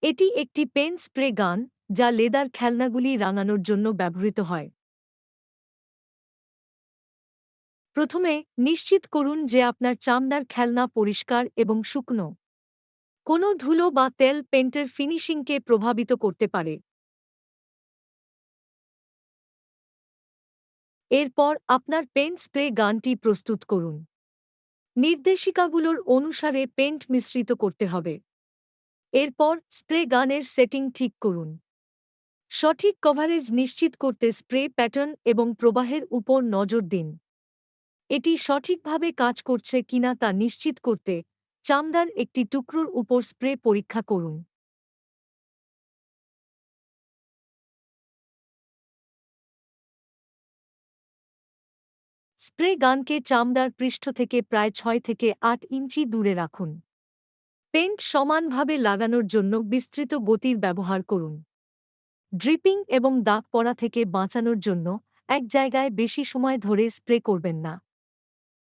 এটি একটি pen spray গান যা লেদার খেলনাগুলি রাঙানোর জন্য ব্যবহৃত হয়। প্রথমে নিশ্চিত করুন যে আপনার চামড়ার খেলনা পরিষ্কার এবং শুকনো। কোনো ধুলো বা তেল পেন্টের ফিনিশিংকে প্রভাবিত করতে পারে। এরপর আপনার পেন্ট স্প্রে গানটি প্রস্তুত করুন। নির্দেশিকাগুলোর অনুসারে পেন্ট মিশ্রিত করতে হবে। এরপর স্প্রে গানের সেটিং ঠিক করুন। সঠিক কভারেজ নিশ্চিত করতে স্প্রে প্যাটার্ন এবং প্রবাহের উপর নজর দিন। এটি সঠিকভাবে কাজ করছে কিনা তা নিশ্চিত করতে চামড়ার একটি টুকরোর উপর স্প্রে পরীক্ষা করুন। স্প্রে গানকে চামড়ার পৃষ্ঠ থেকে প্রায় 6 থেকে 8 ইঞ্চি দূরে রাখুন। পেন্ট সমানভাবে লাগানোর জন্য বিস্তৃত গতির ব্যবহার করুন। ড্রিপিং এবং দাগ পড়া থেকে বাঁচানোর জন্য এক জায়গায় বেশি সময় ধরে স্প্রে করবেন না।